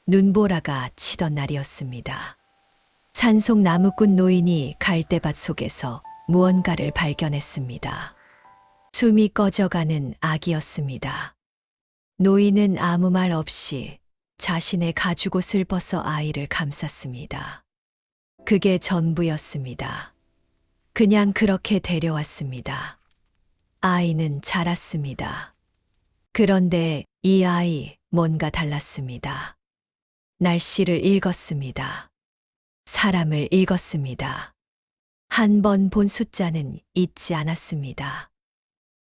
눈보라가 치던 날이었습니다. 산속 나무꾼 노인이 갈대밭 속에서 무언가를 발견했습니다. 숨이 꺼져가는 아기였습니다. 노인은 아무 말 없이 자신의 가죽옷을 벗어 아이를 감쌌습니다. 그게 전부였습니다. 그냥 그렇게 데려왔습니다. 아이는 자랐습니다. 그런데 이 아이 뭔가 달랐습니다. 날씨를 읽었습니다. 사람을 읽었습니다. 한 번 본 숫자는 잊지 않았습니다.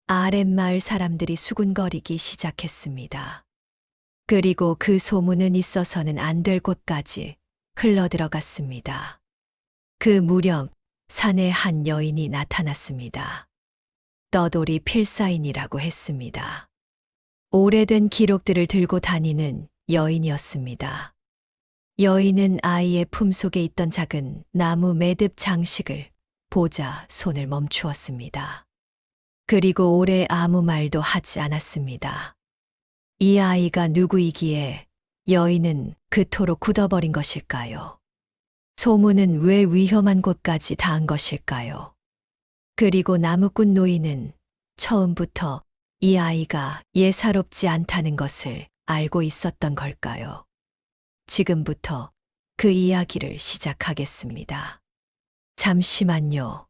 아랫마을 사람들이 수군거리기 시작했습니다. 그리고 그 소문은 있어서는 안 될 곳까지 흘러들어갔습니다. 그 무렵 산에 한 여인이 나타났습니다. 떠돌이 필사인이라고 했습니다. 오래된 기록들을 들고 다니는 여인이었습니다. 여인은 아이의 품속에 있던 작은 나무 매듭 장식을 보자 손을 멈추었습니다. 그리고 오래 아무 말도 하지 않았습니다. 이 아이가 누구이기에 여인은 그토록 굳어버린 것일까요? 소문은 왜 위험한 곳까지 닿은 것일까요? 그리고 나무꾼 노인은 처음부터 이 아이가 예사롭지 않다는 것을 알고 있었던 걸까요? 지금부터 그 이야기를 시작하겠습니다. 잠시만요.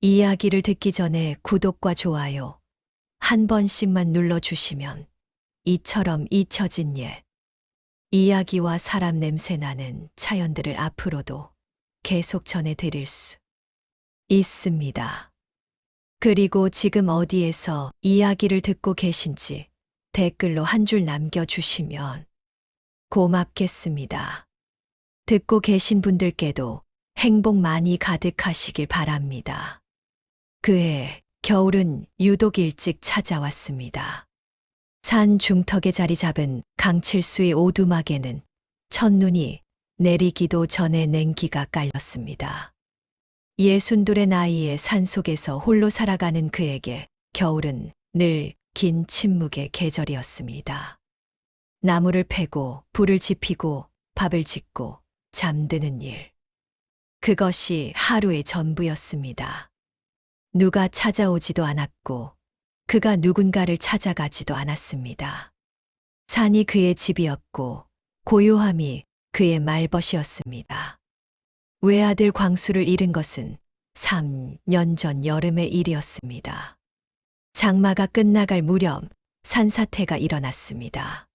이야기를 듣기 전에 구독과 좋아요 한 번씩만 눌러주시면 이처럼 잊혀진 옛 이야기와 사람 냄새 나는 차연들을 앞으로도 계속 전해드릴 수 있습니다. 그리고 지금 어디에서 이야기를 듣고 계신지 댓글로 한 줄 남겨주시면 고맙겠습니다. 듣고 계신 분들께도 행복 많이 가득하시길 바랍니다. 그해 겨울은 유독 일찍 찾아왔습니다. 산 중턱에 자리 잡은 강칠수의 오두막에는 첫눈이 내리기도 전에 냉기가 깔렸습니다. 62의 나이에 산속에서 홀로 살아가는 그에게 겨울은 늘 긴 침묵의 계절이었습니다. 나무를 패고 불을 지피고 밥을 짓고 잠드는 일. 그것이 하루의 전부였습니다. 누가 찾아오지도 않았고 그가 누군가를 찾아가지도 않았습니다. 산이 그의 집이었고 고요함이 그의 말벗이었습니다. 외아들 광수를 잃은 것은 3년 전 여름의 일이었습니다. 장마가 끝나갈 무렵 산사태가 일어났습니다.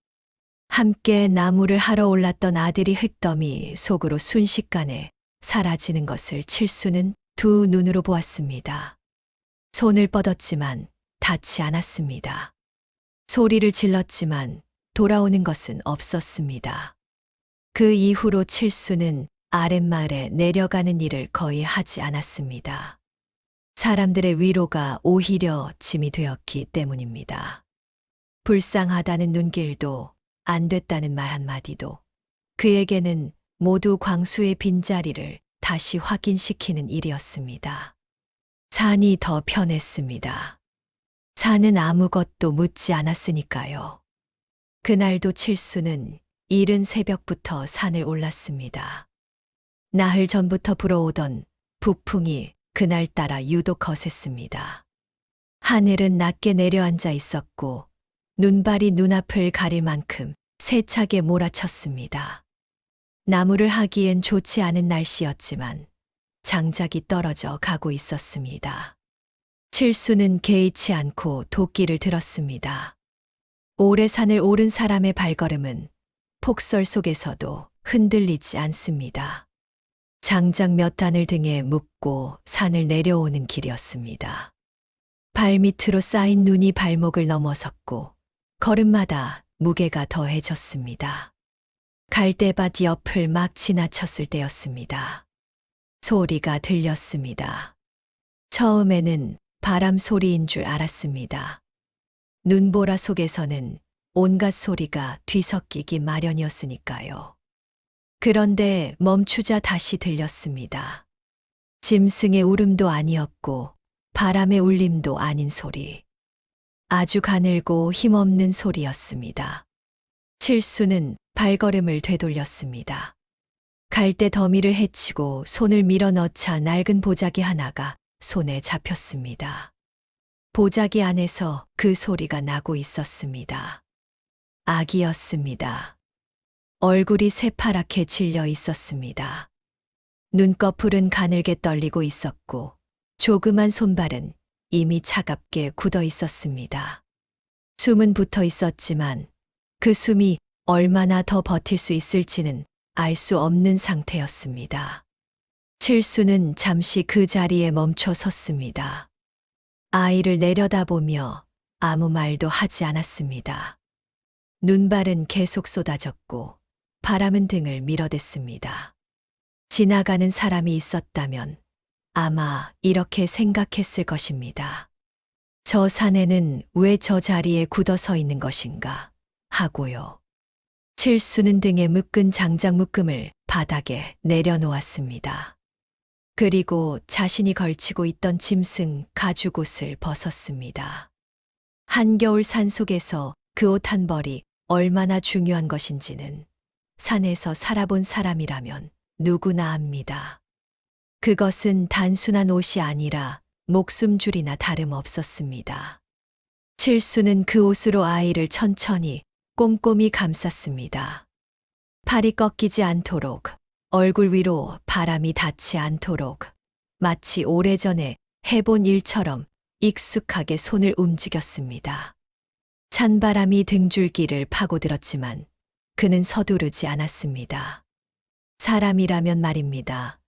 함께 나무를 하러 올랐던 아들이 흙더미 속으로 순식간에 사라지는 것을 칠수는 두 눈으로 보았습니다. 손을 뻗었지만 닿지 않았습니다. 소리를 질렀지만 돌아오는 것은 없었습니다. 그 이후로 칠수는 아랫마을에 내려가는 일을 거의 하지 않았습니다. 사람들의 위로가 오히려 짐이 되었기 때문입니다. 불쌍하다는 눈길도 안 됐다는 말 한마디도 그에게는 모두 광수의 빈자리를 다시 확인시키는 일이었습니다. 산이 더 편했습니다. 산은 아무것도 묻지 않았으니까요. 그날도 칠수는 이른 새벽부터 산을 올랐습니다. 나흘 전부터 불어오던 북풍이 그날따라 유독 거셌습니다. 하늘은 낮게 내려앉아 있었고 눈발이 눈앞을 가릴 만큼 세차게 몰아쳤습니다. 나무를 하기엔 좋지 않은 날씨였지만 장작이 떨어져 가고 있었습니다. 칠수는 개의치 않고 도끼를 들었습니다. 오래 산을 오른 사람의 발걸음은 폭설 속에서도 흔들리지 않습니다. 장작 몇 단을 등에 묻고 산을 내려오는 길이었습니다. 발밑으로 쌓인 눈이 발목을 넘어섰고 걸음마다 무게가 더해졌습니다. 갈대밭 옆을 막 지나쳤을 때였습니다. 소리가 들렸습니다. 처음에는 바람 소리인 줄 알았습니다. 눈보라 속에서는 온갖 소리가 뒤섞이기 마련이었으니까요. 그런데 멈추자 다시 들렸습니다. 짐승의 울음도 아니었고 바람의 울림도 아닌 소리. 아주 가늘고 힘없는 소리였습니다. 칠수는 발걸음을 되돌렸습니다. 갈대 더미를 헤치고 손을 밀어 넣자 낡은 보자기 하나가 손에 잡혔습니다. 보자기 안에서 그 소리가 나고 있었습니다. 아기였습니다. 얼굴이 새파랗게 질려 있었습니다. 눈꺼풀은 가늘게 떨리고 있었고 조그만 손발은 이미 차갑게 굳어 있었습니다. 숨은 붙어 있었지만 그 숨이 얼마나 더 버틸 수 있을지는 알 수 없는 상태였습니다. 칠수는 잠시 그 자리에 멈춰 섰습니다. 아이를 내려다보며 아무 말도 하지 않았습니다. 눈발은 계속 쏟아졌고 바람은 등을 밀어댔습니다. 지나가는 사람이 있었다면 아마 이렇게 생각했을 것입니다. 저 사내는 왜 저 자리에 굳어 서 있는 것인가 하고요. 칠수는 등에 묶은 장작 묶음을 바닥에 내려놓았습니다. 그리고 자신이 걸치고 있던 짐승 가죽옷을 벗었습니다. 한겨울 산속에서 그 옷 한 벌이 얼마나 중요한 것인지는 산에서 살아본 사람이라면 누구나 압니다. 그것은 단순한 옷이 아니라 목숨줄이나 다름없었습니다. 칠수는 그 옷으로 아이를 천천히 꼼꼼히 감쌌습니다. 팔이 꺾이지 않도록, 얼굴 위로 바람이 닿지 않도록, 마치 오래전에 해본 일처럼 익숙하게 손을 움직였습니다. 찬바람이 등줄기를 파고들었지만 그는 서두르지 않았습니다. 사람이라면 말입니다.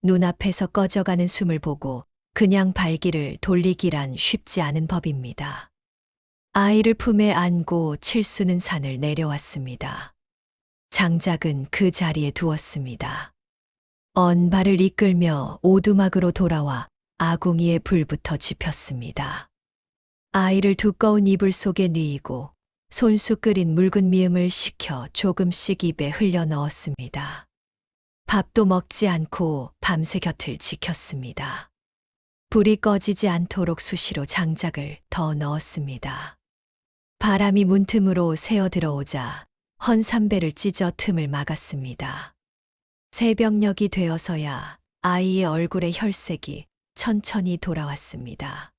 눈앞에서 꺼져가는 숨을 보고 그냥 발길을 돌리기란 쉽지 않은 법입니다. 아이를 품에 안고 칠수는 산을 내려왔습니다. 장작은 그 자리에 두었습니다. 언발을 이끌며 오두막으로 돌아와 아궁이에 불부터 지폈습니다. 아이를 두꺼운 이불 속에 뉘이고 손수 끓인 묽은 미음을 식혀 조금씩 입에 흘려 넣었습니다. 밥도 먹지 않고 밤새 곁을 지켰습니다. 불이 꺼지지 않도록 수시로 장작을 더 넣었습니다. 바람이 문틈으로 새어 들어오자 헌삼배를 찢어 틈을 막았습니다. 새벽녘이 되어서야 아이의 얼굴에 혈색이 천천히 돌아왔습니다.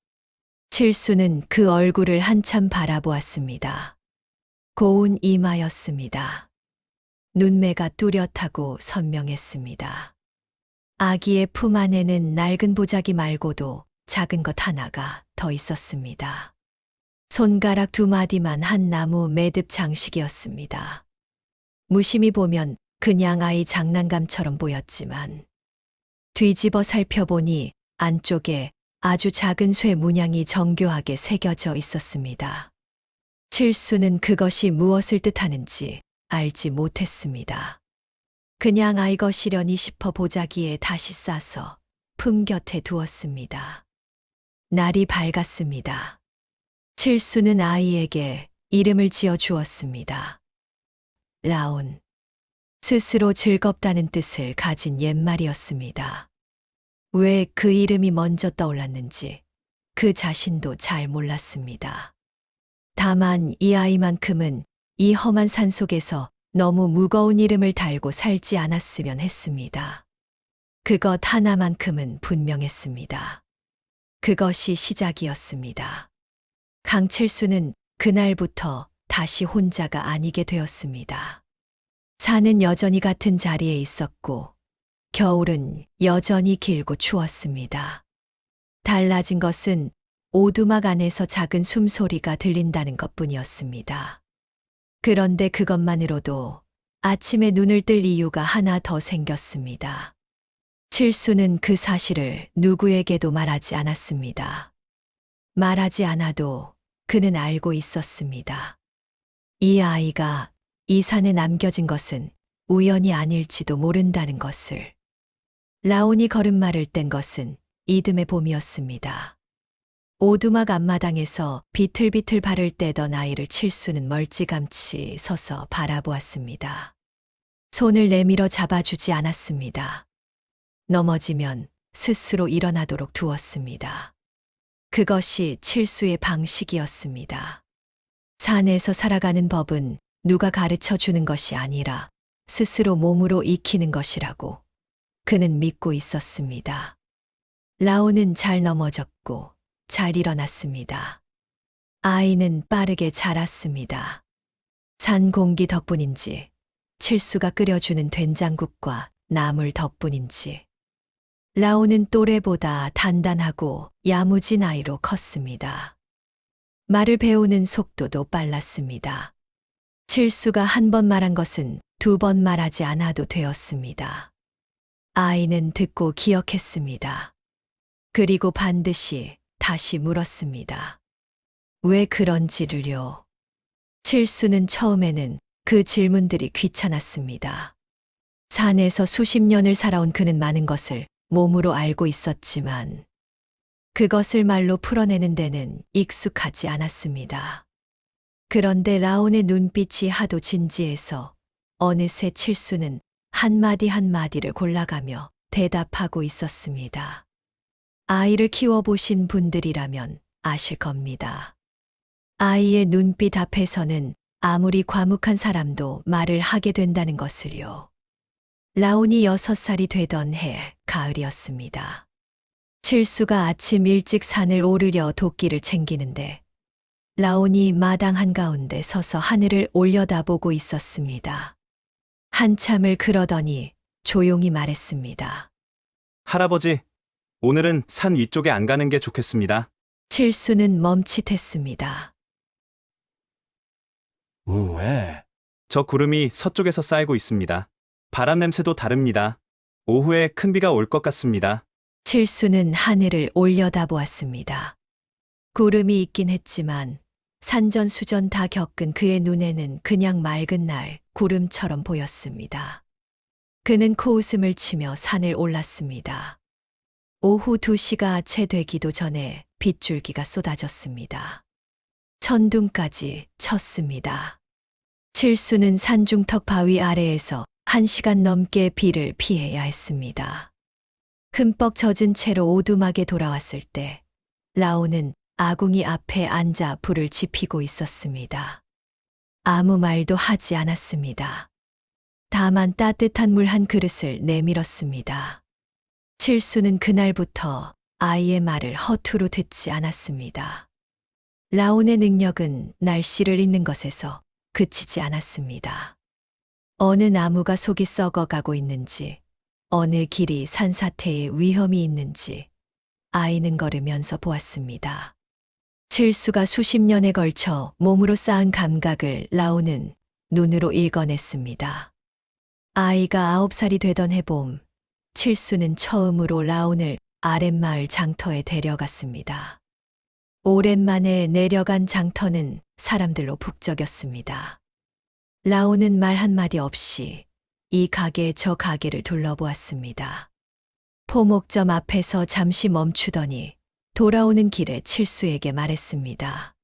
칠수는 그 얼굴을 한참 바라보았습니다. 고운 이마였습니다. 눈매가 뚜렷하고 선명했습니다. 아기의 품 안에는 낡은 보자기 말고도 작은 것 하나가 더 있었습니다. 손가락 2마디만 한 나무 매듭 장식이었습니다. 무심히 보면 그냥 아이 장난감처럼 보였지만 뒤집어 살펴보니 안쪽에 아주 작은 쇠 문양이 정교하게 새겨져 있었습니다. 칠수는 그것이 무엇을 뜻하는지 알지 못했습니다. 그냥 아이 것이려니 싶어 보자기에 다시 싸서 품 곁에 두었습니다. 날이 밝았습니다. 칠수는 아이에게 이름을 지어 주었습니다. 라온. 스스로 즐겁다는 뜻을 가진 옛말이었습니다. 왜 그 이름이 먼저 떠올랐는지 그 자신도 잘 몰랐습니다. 다만 이 아이만큼은 이 험한 산속에서 너무 무거운 이름을 달고 살지 않았으면 했습니다. 그것 하나만큼은 분명했습니다. 그것이 시작이었습니다. 강칠수는 그날부터 다시 혼자가 아니게 되었습니다. 산은 여전히 같은 자리에 있었고 겨울은 여전히 길고 추웠습니다. 달라진 것은 오두막 안에서 작은 숨소리가 들린다는 것뿐이었습니다. 그런데 그것만으로도 아침에 눈을 뜰 이유가 하나 더 생겼습니다. 칠수는 그 사실을 누구에게도 말하지 않았습니다. 말하지 않아도 그는 알고 있었습니다. 이 아이가 이 산에 남겨진 것은 우연이 아닐지도 모른다는 것을. 라온이 걸음마를 뗀 것은 이듬해 봄이었습니다. 오두막 앞마당에서 비틀비틀 발을 떼던 아이를 칠수는 멀찌감치 서서 바라보았습니다. 손을 내밀어 잡아주지 않았습니다. 넘어지면 스스로 일어나도록 두었습니다. 그것이 칠수의 방식이었습니다. 산에서 살아가는 법은 누가 가르쳐 주는 것이 아니라 스스로 몸으로 익히는 것이라고 그는 믿고 있었습니다. 라온은 잘 넘어졌고 잘 일어났습니다. 아이는 빠르게 자랐습니다. 산 공기 덕분인지, 칠수가 끓여주는 된장국과 나물 덕분인지, 라온은 또래보다 단단하고 야무진 아이로 컸습니다. 말을 배우는 속도도 빨랐습니다. 칠수가 한 번 말한 것은 두 번 말하지 않아도 되었습니다. 아이는 듣고 기억했습니다. 그리고 반드시 다시 물었습니다. 왜 그런지를요. 칠수는 처음에는 그 질문들이 귀찮았습니다. 산에서 수십 년을 살아온 그는 많은 것을 몸으로 알고 있었지만 그것을 말로 풀어내는 데는 익숙하지 않았습니다. 그런데 라온의 눈빛이 하도 진지해서 어느새 칠수는 한마디 한마디를 골라가며 대답하고 있었습니다. 아이를 키워보신 분들이라면 아실 겁니다. 아이의 눈빛 앞에서는 아무리 과묵한 사람도 말을 하게 된다는 것을요. 라온이 6살이 되던 해 가을이었습니다. 칠수가 아침 일찍 산을 오르려 도끼를 챙기는데 라온이 마당 한가운데 서서 하늘을 올려다보고 있었습니다. 한참을 그러더니 조용히 말했습니다. 할아버지, 오늘은 산 위쪽에 안 가는 게 좋겠습니다. 칠수는 멈칫했습니다. 왜? 저 구름이 서쪽에서 쌓이고 있습니다. 바람 냄새도 다릅니다. 오후에 큰 비가 올 것 같습니다. 칠수는 하늘을 올려다보았습니다. 구름이 있긴 했지만 산전수전 다 겪은 그의 눈에는 그냥 맑은 날 구름처럼 보였습니다. 그는 코웃음을 치며 산을 올랐습니다. 오후 2시가 채 되기도 전에 빗줄기가 쏟아졌습니다. 천둥까지 쳤습니다. 칠수는 산중턱 바위 아래에서 1시간 넘게 비를 피해야 했습니다. 흠뻑 젖은 채로 오두막에 돌아왔을 때 라온은 아궁이 앞에 앉아 불을 지피고 있었습니다. 아무 말도 하지 않았습니다. 다만 따뜻한 물 한 그릇을 내밀었습니다. 칠수는 그날부터 아이의 말을 허투루 듣지 않았습니다. 라온의 능력은 날씨를 읽는 것에서 그치지 않았습니다. 어느 나무가 속이 썩어가고 있는지, 어느 길이 산사태에 위험이 있는지 아이는 걸으면서 보았습니다. 칠수가 수십 년에 걸쳐 몸으로 쌓은 감각을 라온은 눈으로 읽어냈습니다. 아이가 9살이 되던 해봄, 칠수는 처음으로 라온을 아랫마을 장터에 데려갔습니다. 오랜만에 내려간 장터는 사람들로 북적였습니다. 라온은 말 한마디 없이 이 가게 저 가게를 둘러보았습니다. 포목점 앞에서 잠시 멈추더니 돌아오는 길에 칠수에게 말했습니다.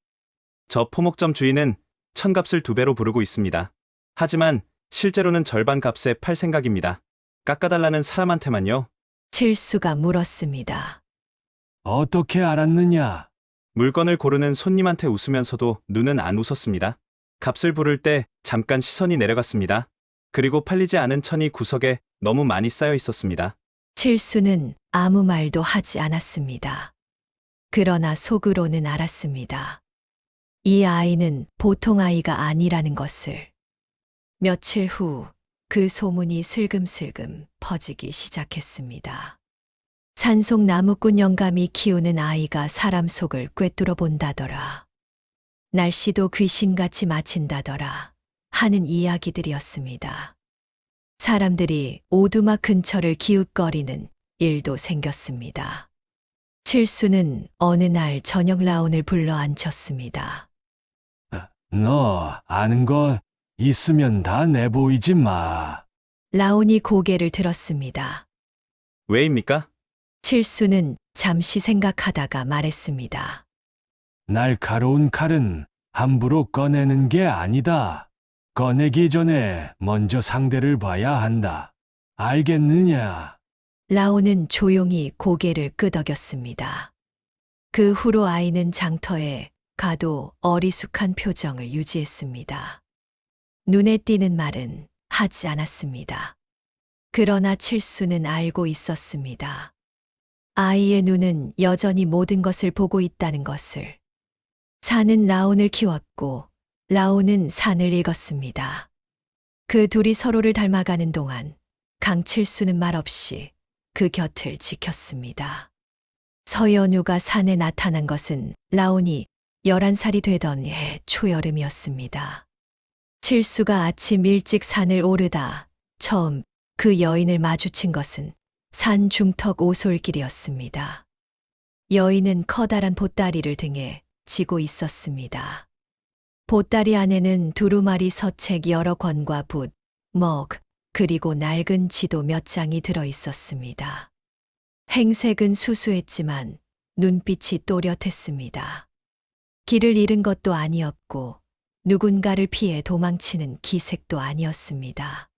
저 포목점 주인은 천값을 2배로 부르고 있습니다. 하지만 실제로는 절반 값에 팔 생각입니다. 깎아달라는 사람한테만요. 칠수가 물었습니다. 어떻게 알았느냐? 물건을 고르는 손님한테 웃으면서도 눈은 안 웃었습니다. 값을 부를 때 잠깐 시선이 내려갔습니다. 그리고 팔리지 않은 천이 구석에 너무 많이 쌓여 있었습니다. 칠수는 아무 말도 하지 않았습니다. 그러나 속으로는 알았습니다. 이 아이는 보통 아이가 아니라는 것을. 며칠 후 그 소문이 슬금슬금 퍼지기 시작했습니다. 산속 나무꾼 영감이 키우는 아이가 사람 속을 꿰뚫어 본다더라. 날씨도 귀신같이 마친다더라 하는 이야기들이었습니다. 사람들이 오두막 근처를 기웃거리는 일도 생겼습니다. 칠수는 어느 날 저녁 라온을 불러 앉혔습니다. 너 아는 거 있으면 다 내보이지 마. 라온이 고개를 들었습니다. 왜입니까? 칠수는 잠시 생각하다가 말했습니다. 날카로운 칼은 함부로 꺼내는 게 아니다. 꺼내기 전에 먼저 상대를 봐야 한다. 알겠느냐? 라온은 조용히 고개를 끄덕였습니다. 그 후로 아이는 장터에 가도 어리숙한 표정을 유지했습니다. 눈에 띄는 말은 하지 않았습니다. 그러나 칠수는 알고 있었습니다. 아이의 눈은 여전히 모든 것을 보고 있다는 것을. 산은 라온을 키웠고 라온은 산을 읽었습니다. 그 둘이 서로를 닮아가는 동안 강칠수는 말없이 그 곁을 지켰습니다. 서연우가 산에 나타난 것은 라온이 11살이 되던 해 초여름이었습니다. 칠수가 아침 일찍 산을 오르다 처음 그 여인을 마주친 것은 산 중턱 오솔길이었습니다. 여인은 커다란 보따리를 등에 지고 있었습니다. 보따리 안에는 두루마리 서책 여러 권과 붓, 먹, 그리고 낡은 지도 몇 장이 들어 있었습니다. 행색은 수수했지만 눈빛이 또렷했습니다. 길을 잃은 것도 아니었고 누군가를 피해 도망치는 기색도 아니었습니다.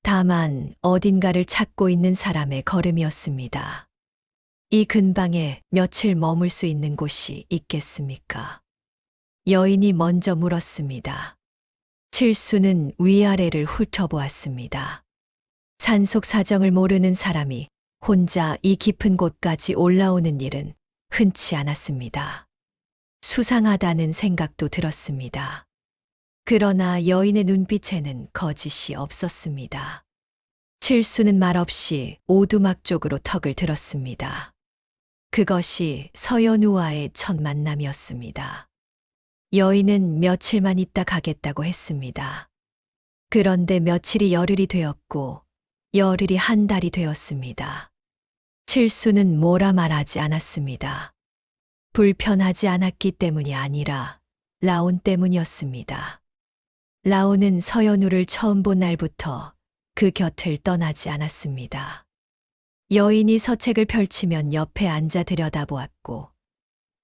다만 어딘가를 찾고 있는 사람의 걸음이었습니다. 이 근방에 며칠 머물 수 있는 곳이 있겠습니까? 여인이 먼저 물었습니다. 칠수는 위아래를 훑어보았습니다. 산속 사정을 모르는 사람이 혼자 이 깊은 곳까지 올라오는 일은 흔치 않았습니다. 수상하다는 생각도 들었습니다. 그러나 여인의 눈빛에는 거짓이 없었습니다. 칠수는 말없이 오두막 쪽으로 턱을 들었습니다. 그것이 서연우와의 첫 만남이었습니다. 여인은 며칠만 있다 가겠다고 했습니다. 그런데 며칠이 열흘이 되었고 열흘이 한 달이 되었습니다. 칠수는 뭐라 말하지 않았습니다. 불편하지 않았기 때문이 아니라 라온 때문이었습니다. 라온은 서연우를 처음 본 날부터 그 곁을 떠나지 않았습니다. 여인이 서책을 펼치면 옆에 앉아 들여다보았고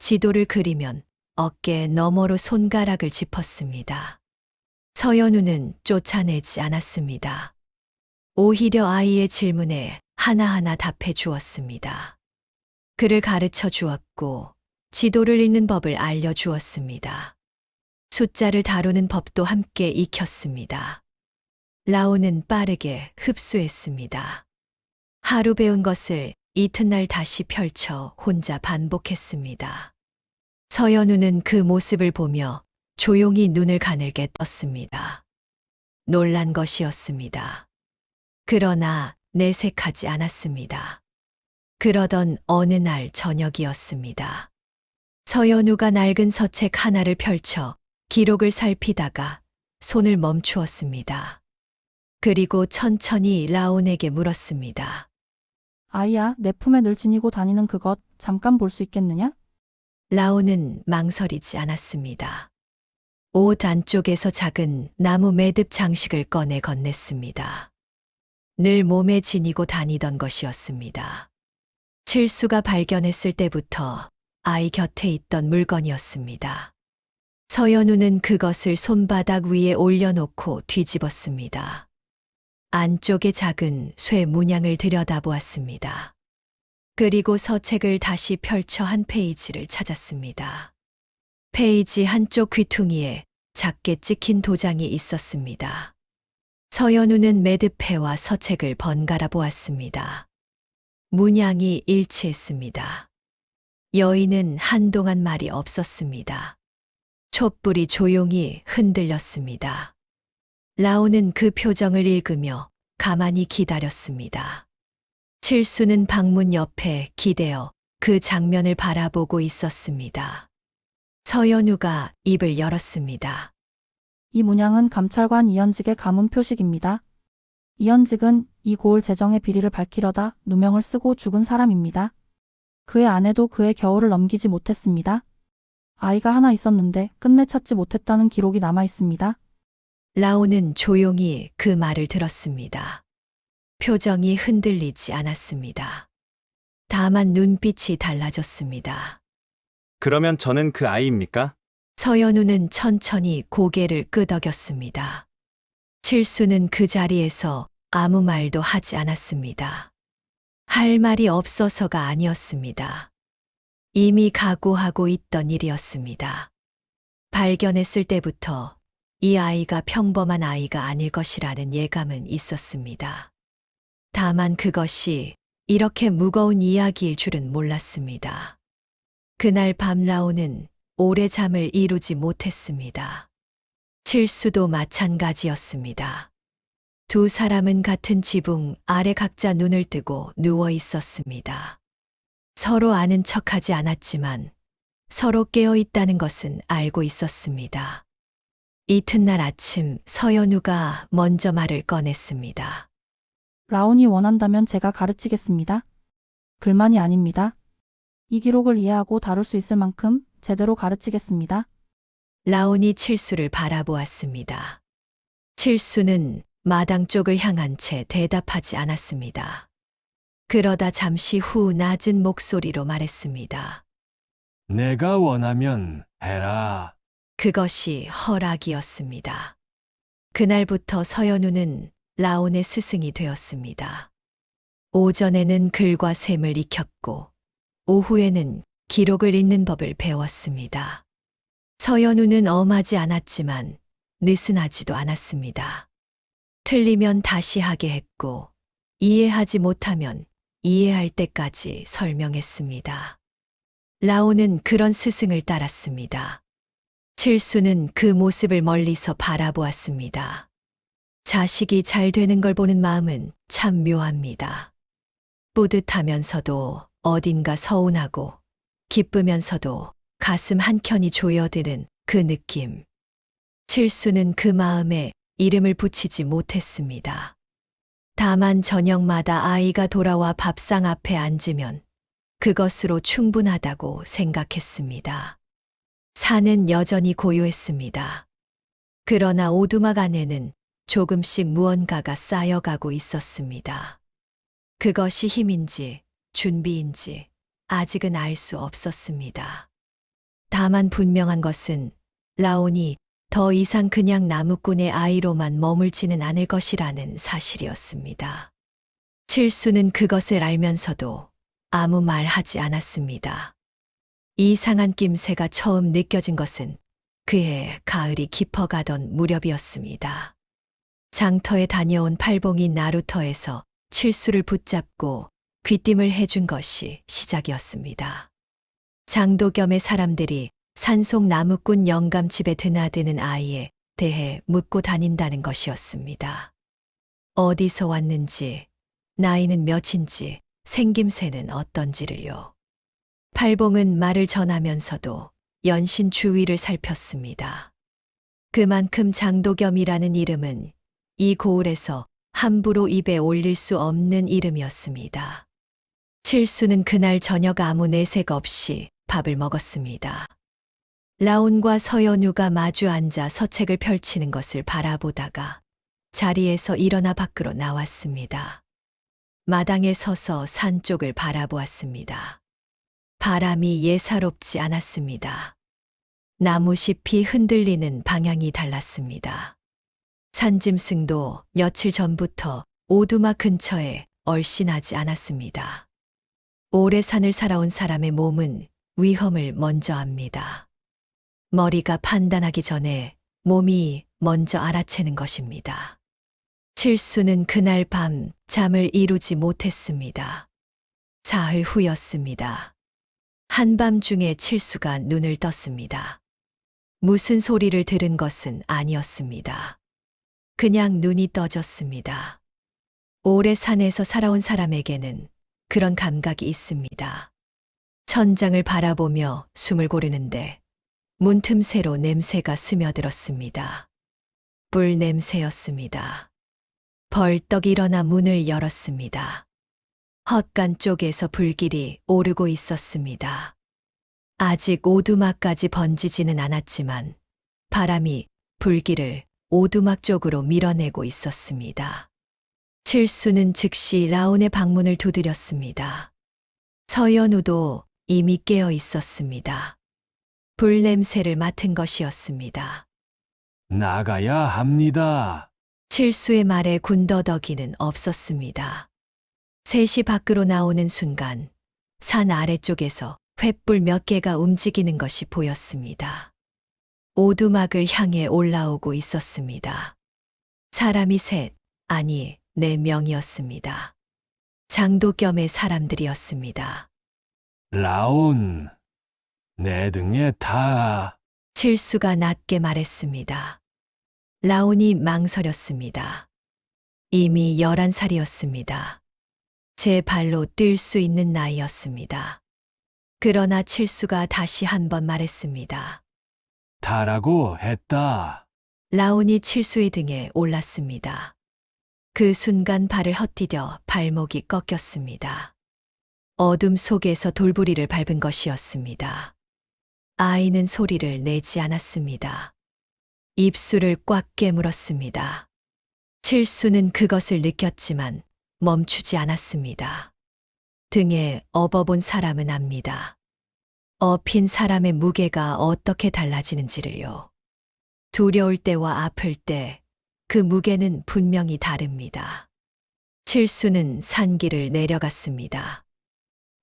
지도를 그리면 어깨 너머로 손가락을 짚었습니다. 서연우는 쫓아내지 않았습니다. 오히려 아이의 질문에 하나하나 답해 주었습니다. 그를 가르쳐 주었고 지도를 읽는 법을 알려 주었습니다. 숫자를 다루는 법도 함께 익혔습니다. 라온은 빠르게 흡수했습니다. 하루 배운 것을 이튿날 다시 펼쳐 혼자 반복했습니다. 서연우는 그 모습을 보며 조용히 눈을 가늘게 떴습니다. 놀란 것이었습니다. 그러나 내색하지 않았습니다. 그러던 어느 날 저녁이었습니다. 서연우가 낡은 서책 하나를 펼쳐 기록을 살피다가 손을 멈추었습니다. 그리고 천천히 라온에게 물었습니다. 아이야, 내 품에 늘 지니고 다니는 그것 잠깐 볼 수 있겠느냐? 라온은 망설이지 않았습니다. 옷 안쪽에서 작은 나무 매듭 장식을 꺼내 건넸습니다. 늘 몸에 지니고 다니던 것이었습니다. 칠수가 발견했을 때부터 아이 곁에 있던 물건이었습니다. 서연우는 그것을 손바닥 위에 올려놓고 뒤집었습니다. 안쪽에 작은 쇠 문양을 들여다보았습니다. 그리고 서책을 다시 펼쳐 한 페이지를 찾았습니다. 페이지 한쪽 귀퉁이에 작게 찍힌 도장이 있었습니다. 서연우는 매듭패와 서책을 번갈아 보았습니다. 문양이 일치했습니다. 여인은 한동안 말이 없었습니다. 촛불이 조용히 흔들렸습니다. 라온은 그 표정을 읽으며 가만히 기다렸습니다. 칠수는 방문 옆에 기대어 그 장면을 바라보고 있었습니다. 서연우가 입을 열었습니다. 이 문양은 감찰관 이현직의 가문 표식입니다. 이현직은 이 고을 재정의 비리를 밝히려다 누명을 쓰고 죽은 사람입니다. 그의 아내도 그의 겨울을 넘기지 못했습니다. 아이가 하나 있었는데 끝내 찾지 못했다는 기록이 남아 있습니다. 라온은 조용히 그 말을 들었습니다. 표정이 흔들리지 않았습니다. 다만 눈빛이 달라졌습니다. 그러면 저는 그 아이입니까? 서연우는 천천히 고개를 끄덕였습니다. 칠수는 그 자리에서 아무 말도 하지 않았습니다. 할 말이 없어서가 아니었습니다. 이미 각오하고 있던 일이었습니다. 발견했을 때부터 이 아이가 평범한 아이가 아닐 것이라는 예감은 있었습니다. 다만 그것이 이렇게 무거운 이야기일 줄은 몰랐습니다. 그날 밤 라온은 오래 잠을 이루지 못했습니다. 칠수도 마찬가지였습니다. 두 사람은 같은 지붕 아래 각자 눈을 뜨고 누워 있었습니다. 서로 아는 척하지 않았지만 서로 깨어 있다는 것은 알고 있었습니다. 이튿날 아침 서연우가 먼저 말을 꺼냈습니다. 라온이 원한다면 제가 가르치겠습니다. 글만이 아닙니다. 이 기록을 이해하고 다룰 수 있을 만큼 제대로 가르치겠습니다. 라온이 칠수를 바라보았습니다. 칠수는 마당 쪽을 향한 채 대답하지 않았습니다. 그러다 잠시 후 낮은 목소리로 말했습니다. 내가 원하면 해라. 그것이 허락이었습니다. 그날부터 서연우는 라온의 스승이 되었습니다. 오전에는 글과 셈을 익혔고 오후에는 기록을 읽는 법을 배웠습니다. 서연우는 엄하지 않았지만 느슨하지도 않았습니다. 틀리면 다시 하게 했고 이해하지 못하면 이해할 때까지 설명했습니다. 라온은 그런 스승을 따랐습니다. 칠수는 그 모습을 멀리서 바라보았습니다. 자식이 잘 되는 걸 보는 마음은 참 묘합니다. 뿌듯하면서도 어딘가 서운하고 기쁘면서도 가슴 한켠이 조여드는 그 느낌. 칠수는 그 마음에 이름을 붙이지 못했습니다. 다만 저녁마다 아이가 돌아와 밥상 앞에 앉으면 그것으로 충분하다고 생각했습니다. 산은 여전히 고요했습니다. 그러나 오두막 안에는 조금씩 무언가가 쌓여가고 있었습니다. 그것이 힘인지 준비인지 아직은 알 수 없었습니다. 다만 분명한 것은 라온이 더 이상 그냥 나무꾼의 아이로만 머물지는 않을 것이라는 사실이었습니다. 칠수는 그것을 알면서도 아무 말 하지 않았습니다. 이상한 낌새가 처음 느껴진 것은 그해 가을이 깊어가던 무렵이었습니다. 장터에 다녀온 팔봉이 나루터에서 칠수를 붙잡고 귀띔을 해준 것이 시작이었습니다. 장도겸의 사람들이 산속 나무꾼 영감집에 드나드는 아이에 대해 묻고 다닌다는 것이었습니다. 어디서 왔는지, 나이는 몇인지, 생김새는 어떤지를요. 팔봉은 말을 전하면서도 연신 주위를 살폈습니다. 그만큼 장도겸이라는 이름은 이 고을에서 함부로 입에 올릴 수 없는 이름이었습니다. 칠수는 그날 저녁 아무 내색 없이 밥을 먹었습니다. 라온과 서연우가 마주 앉아 서책을 펼치는 것을 바라보다가 자리에서 일어나 밖으로 나왔습니다. 마당에 서서 산 쪽을 바라보았습니다. 바람이 예사롭지 않았습니다. 나무잎이 흔들리는 방향이 달랐습니다. 산짐승도 며칠 전부터 오두막 근처에 얼씬하지 않았습니다. 오래 산을 살아온 사람의 몸은 위험을 먼저 압니다. 머리가 판단하기 전에 몸이 먼저 알아채는 것입니다. 칠수는 그날 밤 잠을 이루지 못했습니다. 사흘 후였습니다. 한밤중에 칠수가 눈을 떴습니다. 무슨 소리를 들은 것은 아니었습니다. 그냥 눈이 떠졌습니다. 오래 산에서 살아온 사람에게는 그런 감각이 있습니다. 천장을 바라보며 숨을 고르는데 문틈새로 냄새가 스며들었습니다. 불 냄새였습니다. 벌떡 일어나 문을 열었습니다. 헛간 쪽에서 불길이 오르고 있었습니다. 아직 오두막까지 번지지는 않았지만 바람이 불길을 오두막 쪽으로 밀어내고 있었습니다. 칠수는 즉시 라온의 방문을 두드렸습니다. 서연우도 이미 깨어 있었습니다. 불 냄새를 맡은 것이었습니다. 나가야 합니다. 칠수의 말에 군더더기는 없었습니다. 셋이 밖으로 나오는 순간 산 아래쪽에서 횃불 몇 개가 움직이는 것이 보였습니다. 오두막을 향해 올라오고 있었습니다. 사람이 셋, 아니, 4명이었습니다. 장도 겸의 사람들이었습니다. 라온, 내 등에 타. 칠수가 낮게 말했습니다. 라온이 망설였습니다. 이미 11살이었습니다. 제 발로 뛸 수 있는 나이였습니다. 그러나 칠수가 다시 한 번 말했습니다. 타라고 했다. 라온이 칠수의 등에 올랐습니다. 그 순간 발을 헛디뎌 발목이 꺾였습니다. 어둠 속에서 돌부리를 밟은 것이었습니다. 아이는 소리를 내지 않았습니다. 입술을 꽉 깨물었습니다. 칠수는 그것을 느꼈지만 멈추지 않았습니다. 등에 업어본 사람은 압니다. 업힌 사람의 무게가 어떻게 달라지는지를요. 두려울 때와 아플 때 그 무게는 분명히 다릅니다. 칠수는 산길을 내려갔습니다.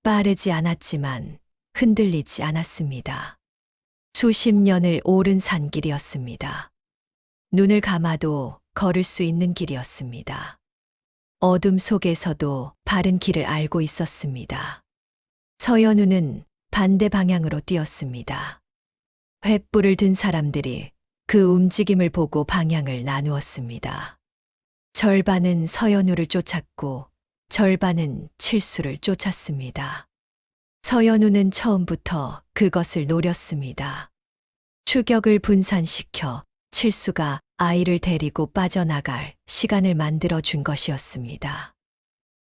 빠르지 않았지만 흔들리지 않았습니다. 수십 년을 오른 산길이었습니다. 눈을 감아도 걸을 수 있는 길이었습니다. 어둠 속에서도 바른 길을 알고 있었습니다. 서연우는 반대 방향으로 뛰었습니다. 횃불을 든 사람들이 그 움직임을 보고 방향을 나누었습니다. 절반은 서연우를 쫓았고 절반은 칠수를 쫓았습니다. 서연우는 처음부터 그것을 노렸습니다. 추격을 분산시켜 칠수가 아이를 데리고 빠져나갈 시간을 만들어 준 것이었습니다.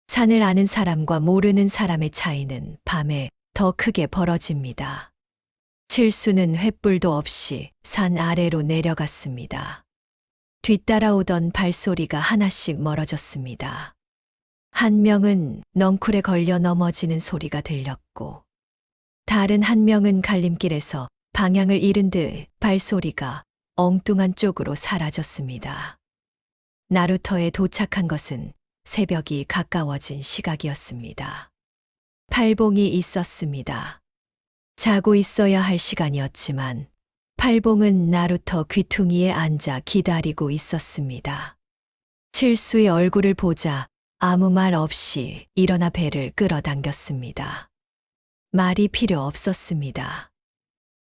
산을 아는 사람과 모르는 사람의 차이는 밤에 더 크게 벌어집니다. 칠수는 횃불도 없이 산 아래로 내려갔습니다. 뒤따라오던 발소리가 하나씩 멀어졌습니다. 한 명은 넝쿨에 걸려 넘어지는 소리가 들렸고, 다른 한 명은 갈림길에서 방향을 잃은 듯 발소리가 엉뚱한 쪽으로 사라졌습니다. 나루터에 도착한 것은 새벽이 가까워진 시각이었습니다. 팔봉이 있었습니다. 자고 있어야 할 시간이었지만 팔봉은 나루터 귀퉁이에 앉아 기다리고 있었습니다. 칠수의 얼굴을 보자 아무 말 없이 일어나 배를 끌어당겼습니다. 말이 필요 없었습니다.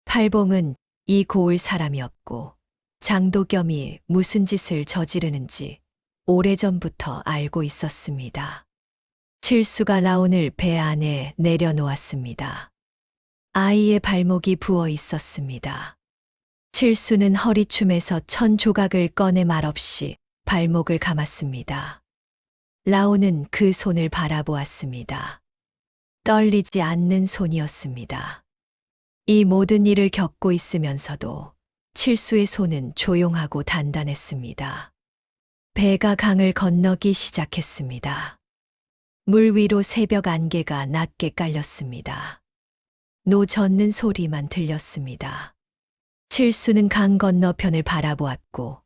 팔봉은 이 고을 사람이었고 장도겸이 무슨 짓을 저지르는지 오래전부터 알고 있었습니다. 칠수가 라온을 배 안에 내려놓았습니다. 아이의 발목이 부어 있었습니다. 칠수는 허리춤에서 1000조각을 꺼내 말없이 발목을 감았습니다. 라온은 그 손을 바라보았습니다. 떨리지 않는 손이었습니다. 이 모든 일을 겪고 있으면서도 칠수의 손은 조용하고 단단했습니다. 배가 강을 건너기 시작했습니다. 물 위로 새벽 안개가 낮게 깔렸습니다. 노 젓는 소리만 들렸습니다. 칠수는 강 건너편을 바라보았고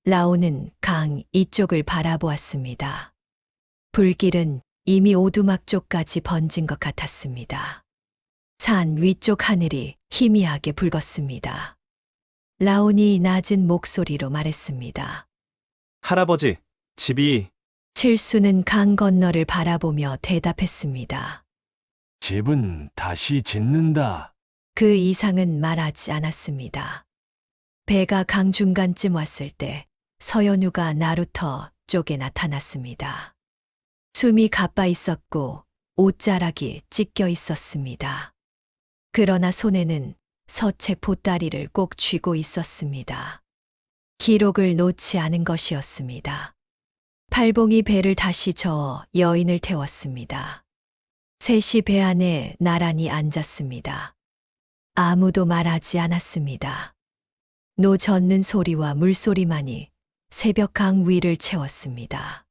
라온은 강 이쪽을 바라보았습니다. 불길은 이미 오두막 쪽까지 번진 것 같았습니다. 산 위쪽 하늘이 희미하게 붉었습니다. 라온이 낮은 목소리로 말했습니다. 할아버지, 집이 칠수는 강 건너를 바라보며 대답했습니다. 집은 다시 짓는다. 그 이상은 말하지 않았습니다. 배가 강 중간쯤 왔을 때 서연우가 나루터 쪽에 나타났습니다. 숨이 가빠 있었고 옷자락이 찢겨 있었습니다. 그러나 손에는 서책 보따리를 꼭 쥐고 있었습니다. 기록을 놓지 않은 것이었습니다. 팔봉이 배를 다시 저어 여인을 태웠습니다. 셋이 배 안에 나란히 앉았습니다. 아무도 말하지 않았습니다. 노 젓는 소리와 물소리만이 새벽 강 위를 채웠습니다.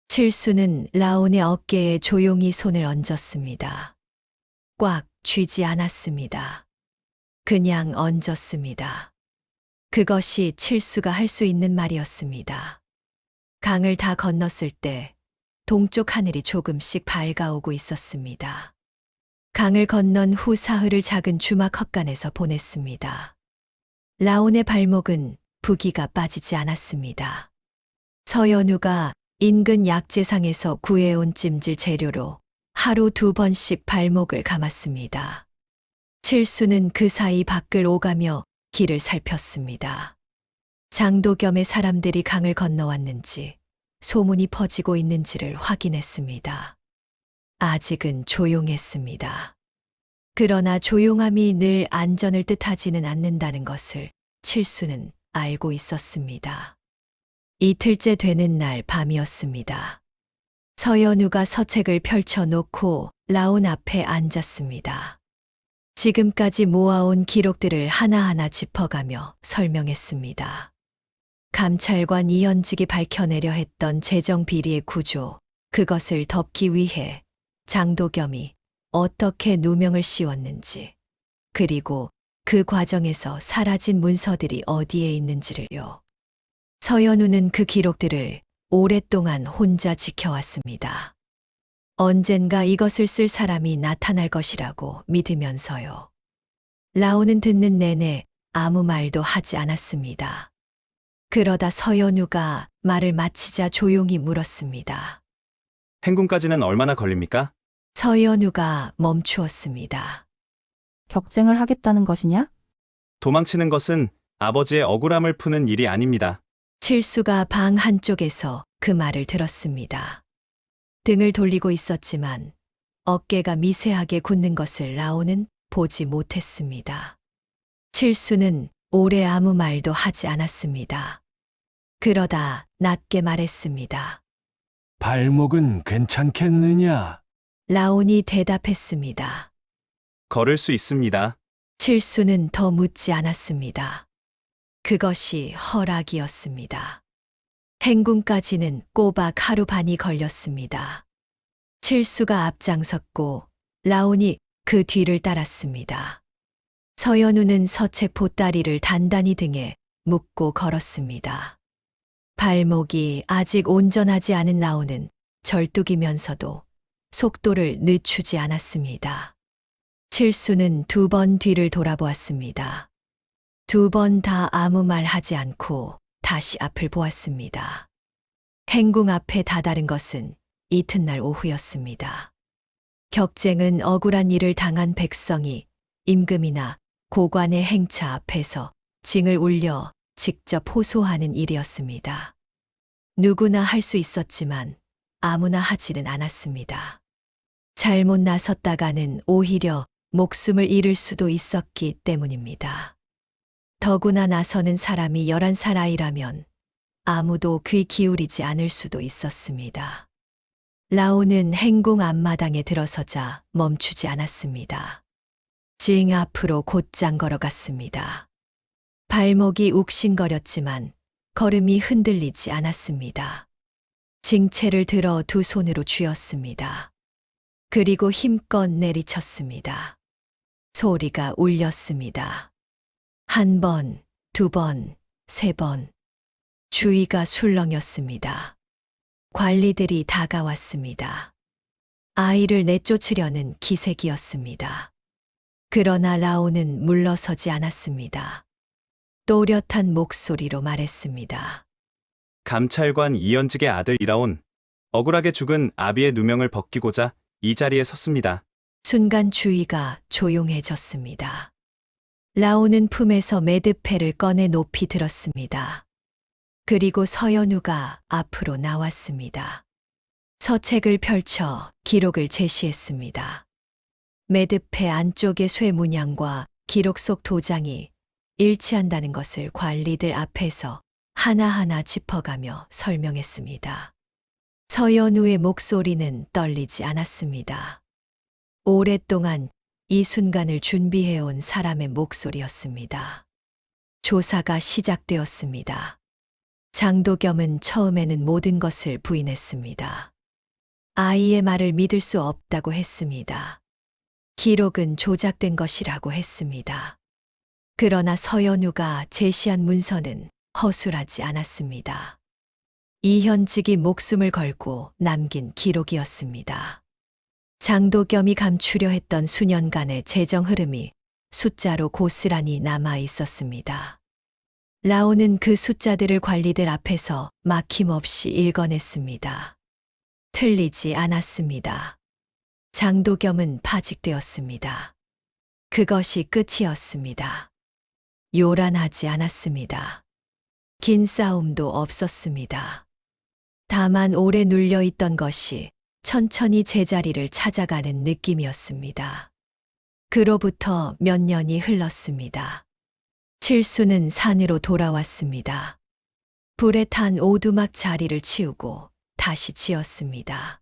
칠수는 라온의 어깨에 조용히 손을 얹었습니다. 꽉 쥐지 않았습니다. 그냥 얹었습니다. 그것이 칠수가 할 수 있는 말이었습니다. 강을 다 건넜을 때 동쪽 하늘이 조금씩 밝아오고 있었습니다. 강을 건넌 후 사흘을 작은 주막 헛간에서 보냈습니다. 라온의 발목은 부기가 빠지지 않았습니다. 서연우가 인근 약재상에서 구해온 찜질 재료로 하루 2번씩 발목을 감았습니다. 칠수는 그 사이 밖을 오가며 길을 살폈습니다. 장도겸의 사람들이 강을 건너왔는지 소문이 퍼지고 있는지를 확인했습니다. 아직은 조용했습니다. 그러나 조용함이 늘 안전을 뜻하지는 않는다는 것을 칠수는 알고 있었습니다. 이틀째 되는 날 밤이었습니다. 서연우가 서책을 펼쳐놓고 라온 앞에 앉았습니다. 지금까지 모아온 기록들을 하나하나 짚어가며 설명했습니다. 감찰관 이현직이 밝혀내려 했던 재정 비리의 구조, 그것을 덮기 위해 장도겸이 어떻게 누명을 씌웠는지, 그리고 그 과정에서 사라진 문서들이 어디에 있는지를요. 서연우는 그 기록들을 오랫동안 혼자 지켜왔습니다. 언젠가 이것을 쓸 사람이 나타날 것이라고 믿으면서요. 라온은 듣는 내내 아무 말도 하지 않았습니다. 그러다 서연우가 말을 마치자 조용히 물었습니다. 행군까지는 얼마나 걸립니까? 서연우가 멈추었습니다. 격쟁을 하겠다는 것이냐? 도망치는 것은 아버지의 억울함을 푸는 일이 아닙니다. 칠수가 방 한쪽에서 그 말을 들었습니다. 등을 돌리고 있었지만 어깨가 미세하게 굳는 것을 라온은 보지 못했습니다. 칠수는 오래 아무 말도 하지 않았습니다. 그러다 낮게 말했습니다. 발목은 괜찮겠느냐? 라온이 대답했습니다. 걸을 수 있습니다. 칠수는 더 묻지 않았습니다. 그것이 허락이었습니다. 행군까지는 꼬박 하루 반이 걸렸습니다. 칠수가 앞장섰고 라온이 그 뒤를 따랐습니다. 서연우는 서책 보따리를 단단히 등에 묶고 걸었습니다. 발목이 아직 온전하지 않은 라온은 절뚝이면서도 속도를 늦추지 않았습니다. 칠수는 2번 뒤를 돌아보았습니다. 2번 다 아무 말 하지 않고 다시 앞을 보았습니다. 행궁 앞에 다다른 것은 이튿날 오후였습니다. 격쟁은 억울한 일을 당한 백성이 임금이나 고관의 행차 앞에서 징을 울려 직접 호소하는 일이었습니다. 누구나 할 수 있었지만 아무나 하지는 않았습니다. 잘못 나섰다가는 오히려 목숨을 잃을 수도 있었기 때문입니다. 더구나 나서는 사람이 11살 아이라면 아무도 귀 기울이지 않을 수도 있었습니다. 라온은 행궁 앞마당에 들어서자 멈추지 않았습니다. 징 앞으로 곧장 걸어갔습니다. 발목이 욱신거렸지만 걸음이 흔들리지 않았습니다. 징채를 들어 2 손으로 쥐었습니다. 그리고 힘껏 내리쳤습니다. 소리가 울렸습니다. 1번, 2번, 3번. 주위가 술렁였습니다. 관리들이 다가왔습니다. 아이를 내쫓으려는 기색이었습니다. 그러나 라온은 물러서지 않았습니다. 또렷한 목소리로 말했습니다. 감찰관 이현직의 아들 이라온, 억울하게 죽은 아비의 누명을 벗기고자 이 자리에 섰습니다. 순간 주위가 조용해졌습니다. 라온은 품에서 매듭패를 꺼내 높이 들었습니다. 그리고 서연우가 앞으로 나왔습니다. 서책을 펼쳐 기록을 제시했습니다. 매듭패 안쪽의 쇠 문양과 기록 속 도장이 일치한다는 것을 관리들 앞에서 하나하나 짚어가며 설명했습니다. 서연우의 목소리는 떨리지 않았습니다. 오랫동안 이 순간을 준비해온 사람의 목소리였습니다. 조사가 시작되었습니다. 장도겸은 처음에는 모든 것을 부인했습니다. 아이의 말을 믿을 수 없다고 했습니다. 기록은 조작된 것이라고 했습니다. 그러나 서연우가 제시한 문서는 허술하지 않았습니다. 이현직이 목숨을 걸고 남긴 기록이었습니다. 장도겸이 감추려 했던 수년간의 재정 흐름이 숫자로 고스란히 남아 있었습니다. 라온은 그 숫자들을 관리들 앞에서 막힘없이 읽어냈습니다. 틀리지 않았습니다. 장도겸은 파직되었습니다. 그것이 끝이었습니다. 요란하지 않았습니다. 긴 싸움도 없었습니다. 다만 오래 눌려있던 것이 천천히 제자리를 찾아가는 느낌이었습니다. 그로부터 몇 년이 흘렀습니다. 칠수는 산으로 돌아왔습니다. 불에 탄 오두막 자리를 치우고 다시 지었습니다.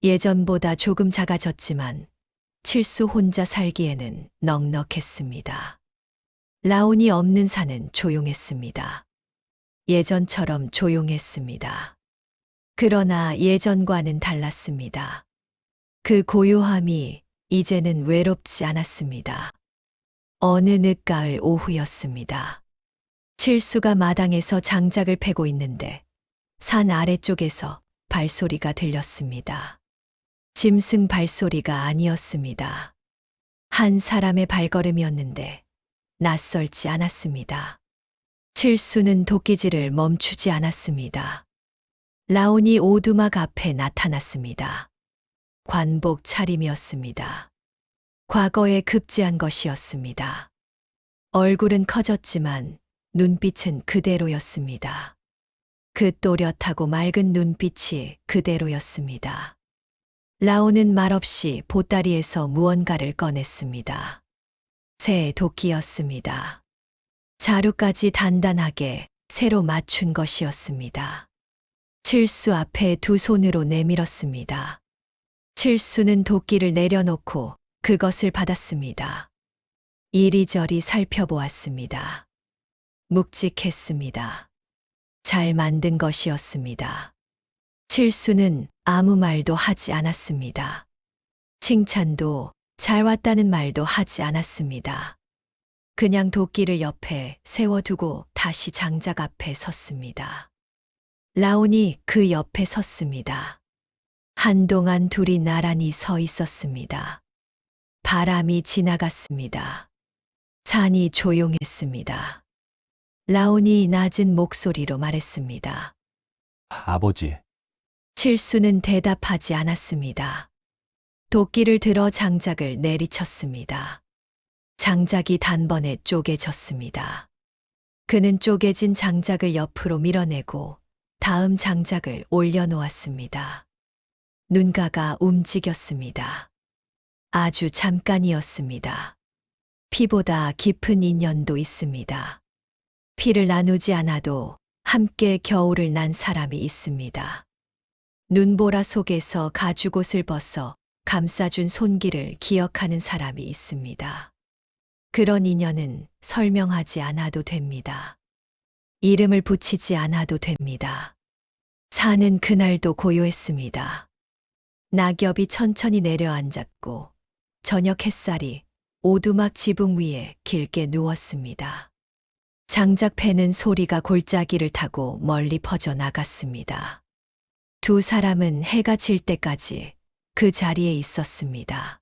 예전보다 조금 작아졌지만 칠수 혼자 살기에는 넉넉했습니다. 라온이 없는 산은 조용했습니다. 예전처럼 조용했습니다. 그러나 예전과는 달랐습니다. 그 고요함이 이제는 외롭지 않았습니다. 어느 늦가을 오후였습니다. 칠수가 마당에서 장작을 패고 있는데 산 아래쪽에서 발소리가 들렸습니다. 짐승 발소리가 아니었습니다. 한 사람의 발걸음이었는데 낯설지 않았습니다. 칠수는 도끼질을 멈추지 않았습니다. 라온이 오두막 앞에 나타났습니다. 관복 차림이었습니다. 과거에 급제한 것이었습니다. 얼굴은 커졌지만 눈빛은 그대로였습니다. 그 또렷하고 맑은 눈빛이 그대로였습니다. 라온은 말없이 보따리에서 무언가를 꺼냈습니다. 새 도끼였습니다. 자루까지 단단하게 새로 맞춘 것이었습니다. 칠수 앞에 두 손으로 내밀었습니다. 칠수는 도끼를 내려놓고 그것을 받았습니다. 이리저리 살펴보았습니다. 묵직했습니다. 잘 만든 것이었습니다. 칠수는 아무 말도 하지 않았습니다. 칭찬도 잘 왔다는 말도 하지 않았습니다. 그냥 도끼를 옆에 세워두고 다시 장작 앞에 섰습니다. 라온이 그 옆에 섰습니다. 한동안 둘이 나란히 서 있었습니다. 바람이 지나갔습니다. 산이 조용했습니다. 라온이 낮은 목소리로 말했습니다. 아버지, 칠수는 대답하지 않았습니다. 도끼를 들어 장작을 내리쳤습니다. 장작이 단번에 쪼개졌습니다. 그는 쪼개진 장작을 옆으로 밀어내고 다음 장작을 올려놓았습니다. 눈가가 움직였습니다. 아주 잠깐이었습니다. 피보다 깊은 인연도 있습니다. 피를 나누지 않아도 함께 겨울을 난 사람이 있습니다. 눈보라 속에서 가죽옷을 벗어 감싸준 손길을 기억하는 사람이 있습니다. 그런 인연은 설명하지 않아도 됩니다. 이름을 붙이지 않아도 됩니다. 산은 그날도 고요했습니다. 낙엽이 천천히 내려앉았고 저녁 햇살이 오두막 지붕 위에 길게 누웠습니다. 장작 패는 소리가 골짜기를 타고 멀리 퍼져 나갔습니다. 두 사람은 해가 질 때까지 그 자리에 있었습니다.